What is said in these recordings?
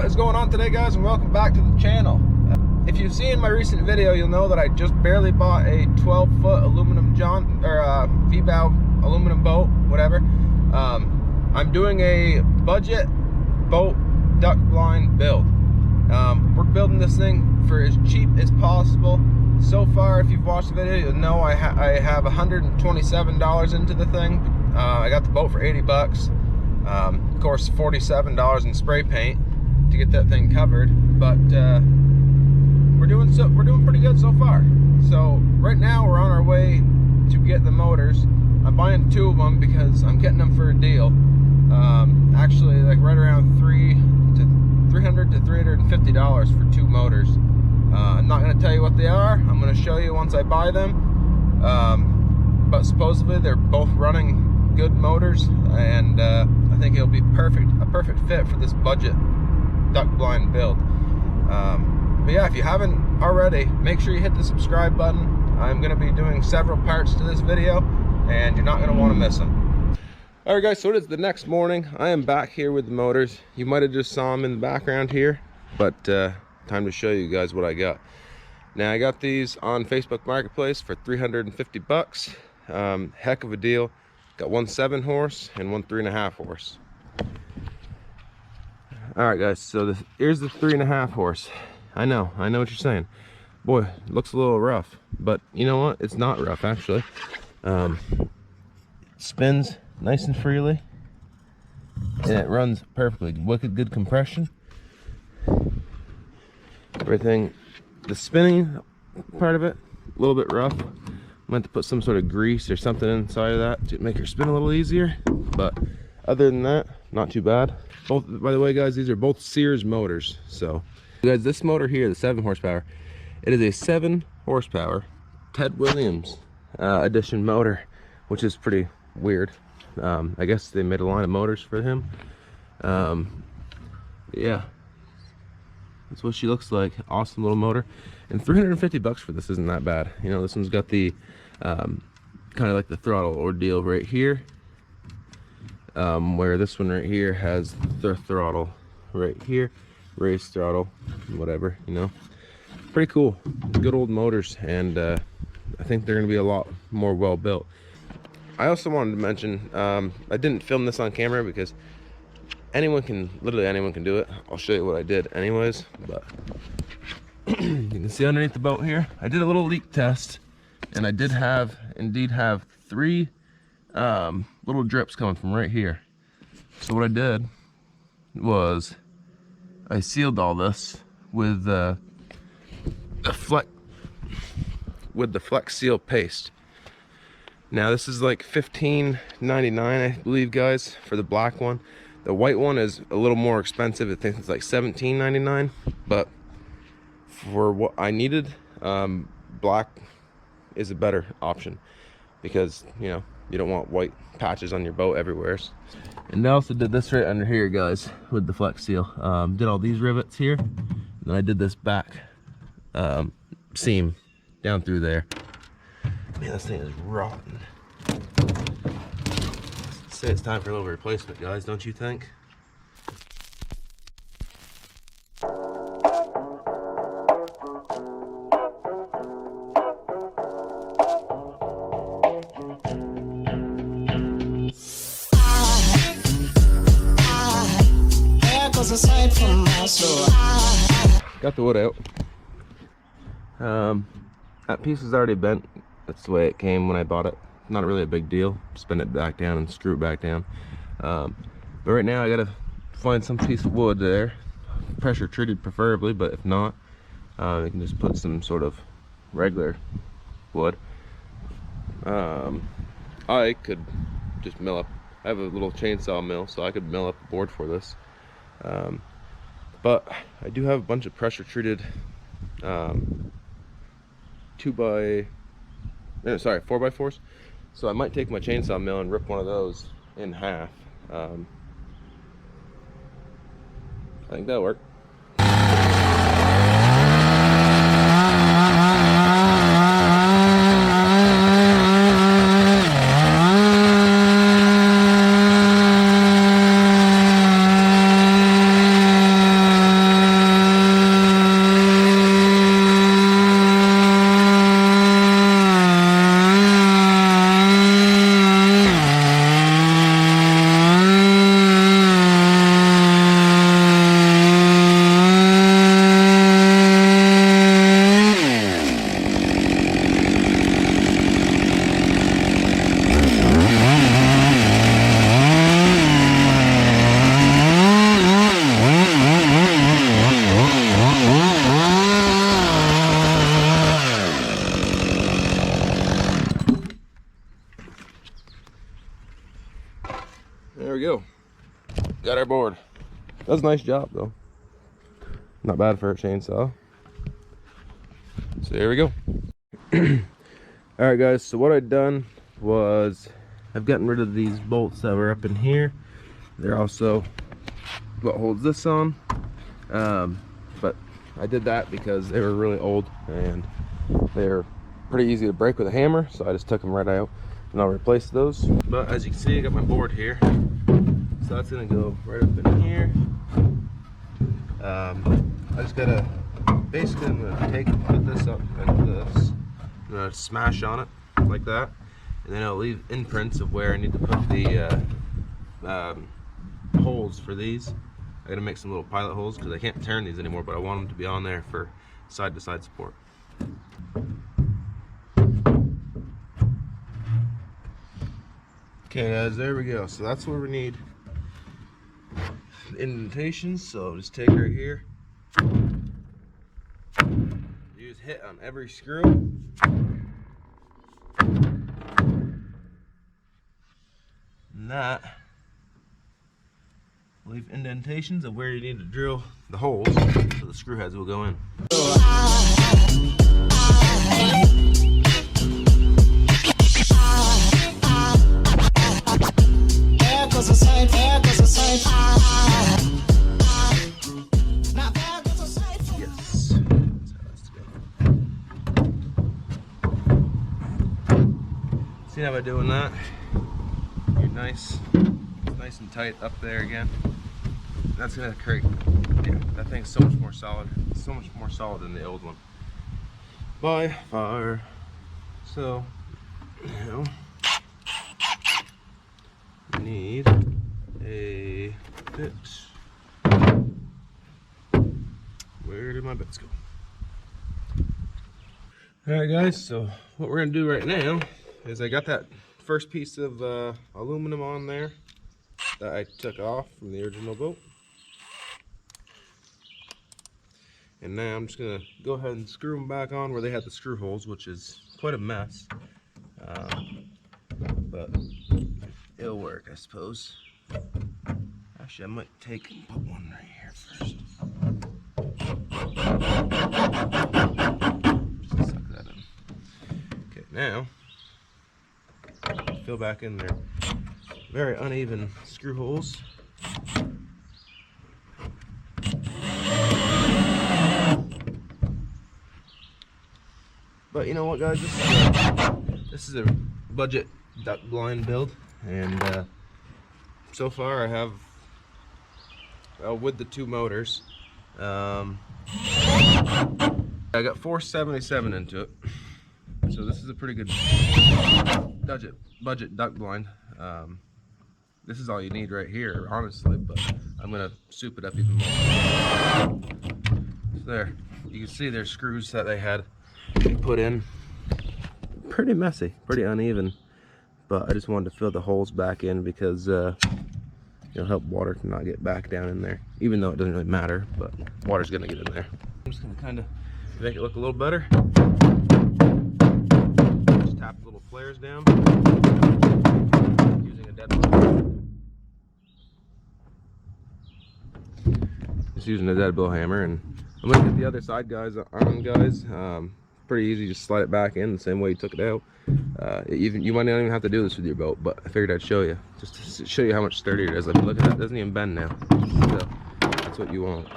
What is going on today, guys, and welcome back to the channel. If you've seen my recent video, you'll know that I just barely bought a 12-foot aluminum V-bow aluminum boat, whatever. I'm doing a budget boat duck blind build. We're building this thing for as cheap as possible. So far, if you've watched the video, you'll know I have $127 into the thing. I got the boat for 80 bucks. Of course, $47 in spray paint to get that thing covered, but we're doing pretty good so far. So right now we're on our way to get the motors. I'm buying two of them because I'm getting them for a deal. Actually, like right around $300 to $350 for two motors. I'm not going to tell you what they are. I'm going to show you once I buy them. But supposedly they're both running good motors, and I think it'll be a perfect fit for this budget duck blind build. But yeah, if you haven't already, make sure you hit the subscribe button. I'm going to be doing several parts to this video, and you're not going to want to miss them. Alright guys, so it is the next morning. I am back here with the motors. You might have just saw them in the background here, but time to show you guys what I got. Now, I got these on Facebook Marketplace for 350 bucks. Heck of a deal. Got one 7 horse and one 3.5 horse. Alright guys, so here's the 3.5 horse. I know what you're saying. Boy, it looks a little rough, but you know what? It's not rough, actually. It spins nice and freely, and it runs perfectly. Wicked good compression. Everything, the spinning part of it, a little bit rough. I meant to put some sort of grease or something inside of that to make her spin a little easier, but other than that, not too bad. Both, by the way guys, these are both Sears motors. So guys, this motor here, the 7 horsepower, it is a 7 horsepower Ted Williams edition motor, which is pretty weird. I guess they made a line of motors for him. Yeah, that's what she looks like. Awesome little motor, and 350 bucks for this isn't that bad. You know, this one's got the kind of like the throttle ordeal right here, where this one right here has the throttle right here, race throttle, whatever, you know. Pretty cool. Good old motors, and I think they're gonna be a lot more well built. I also wanted to mention, I didn't film this on camera because literally anyone can do it. I'll show you what I did anyways, but you can see underneath the boat here, I did a little leak test, and I did indeed have 3 little drips coming from right here. So what I did was I sealed all this with the Flex Seal paste. Now this is like $15.99, I believe, guys, for the black one. The white one is a little more expensive. I think it's like $17.99, but for what I needed, black is a better option, because you know, you don't want white patches on your boat everywhere. And I also did this right under here, guys, with the Flex Seal. Did all these rivets here, and then I did this back seam down through there. Man, this thing is rotten. I'd say it's time for a little replacement, guys, don't you think? Got the wood out. That piece is already bent. That's the way it came when I bought it. Not really a big deal. Spin it back down and screw it back down. But right now I gotta find some piece of wood there, pressure treated preferably, but if not, you can just put some sort of regular wood. I could just mill up. I have a little chainsaw mill, so I could mill up a board for this. But I do have a bunch of pressure treated 4x4s, so I might take my chainsaw mill and rip one of those in half. I think that'll work. board. Does a nice job though. Not bad for a chainsaw. So there we go. Alright guys, so what I've done was I've gotten rid of these bolts that were up in here. They're also what holds this on. But I did that because they were really old and they're pretty easy to break with a hammer, so I just took them right out and I'll replace those. But as you can see, I got my board here, so that's gonna go right up in here. I just gotta basically, I'm gonna put this up like this. I'm gonna smash on it like that, and then I'll leave imprints of where I need to put the holes for these. I gotta make some little pilot holes because I can't turn these anymore, but I want them to be on there for side-to-side support. Okay guys, there we go. So that's where we need indentations. So just take right here, use hit on every screw, and that leave indentations of where you need to drill the holes so the screw heads will go in. Yes. See how by doing that, you're nice and tight up there again. That's gonna create, yeah, that thing's so much more solid. It's so much more solid than the old one by far. So now we need a bit. Where did my bits go? Alright guys, so what we're gonna do right now is I got that first piece of aluminum on there that I took off from the original boat. And now I'm just gonna go ahead and screw them back on where they had the screw holes, which is quite a mess. But it'll work, I suppose. Actually, I might take and put one right here first. Just suck that in. Okay, now fill back in there. Very uneven screw holes. But you know what guys, this is a budget duck blind build, and so far I have, well, with the two motors, I got 477 into it, so this is a pretty good budget duck blind. This is all you need right here, honestly, but I'm gonna soup it up even more. So there, you can see there's screws that they had put in. Pretty messy, pretty uneven, but I just wanted to fill the holes back in because it'll help water to not get back down in there, even though it doesn't really matter, but water's gonna get in there. I'm just gonna kind of make it look a little better. Just tap little flares down using a dead blow. Just using a dead blow hammer, and I'm gonna get the other side guys on, guys. Pretty easy, just slide it back in the same way you took it out. You might not even have to do this with your boat, but I figured I'd show you, just to show you how much sturdier it is. Like, look at that, it doesn't even bend now. So that's what you want.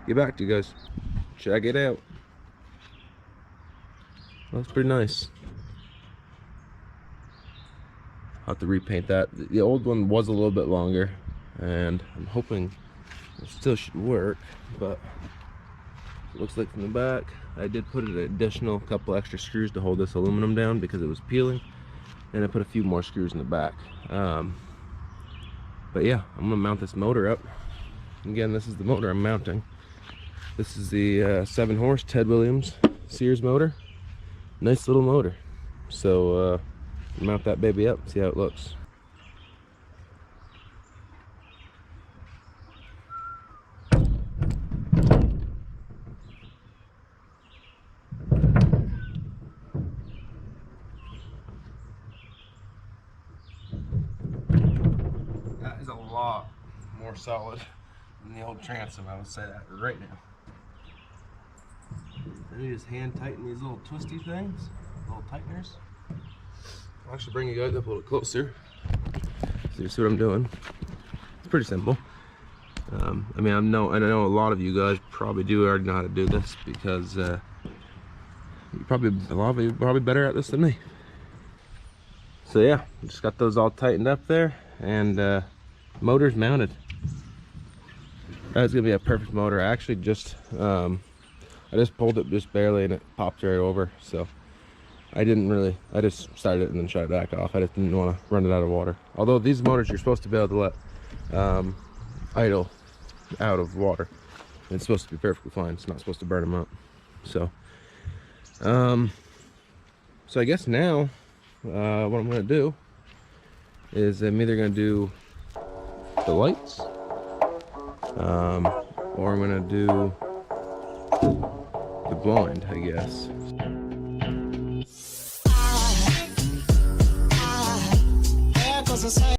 Get back to you guys. Check it out. Well, that's pretty nice. I'll have to repaint that. The old one was a little bit longer, and I'm hoping it still should work, but it looks like from the back I did put an additional couple extra screws to hold this aluminum down because it was peeling, and I put a few more screws in the back. But yeah, I'm gonna mount this motor up. Again, this is the motor I'm mounting. This is the 7-horse Ted Williams Sears motor. Nice little motor. So mount that baby up, see how it looks. That is a lot more solid than the old transom. I would say that right now. Then you just hand tighten these little twisty things, little tighteners. I'll actually bring you guys up a little closer so you see what I'm doing. It's pretty simple. I mean, I know a lot of you guys probably do already know how to do this because a lot of you are probably better at this than me. So yeah, just got those all tightened up there, and motor's mounted. That's gonna be a perfect motor. I actually just I just pulled it just barely and it popped right over. So I just started it and then shut it back off. I just didn't want to run it out of water. Although these motors you're supposed to be able to let idle out of water. It's supposed to be perfectly fine. It's not supposed to burn them up. So I guess now what I'm gonna do is I'm either gonna do the lights or I'm gonna do the blind, I guess.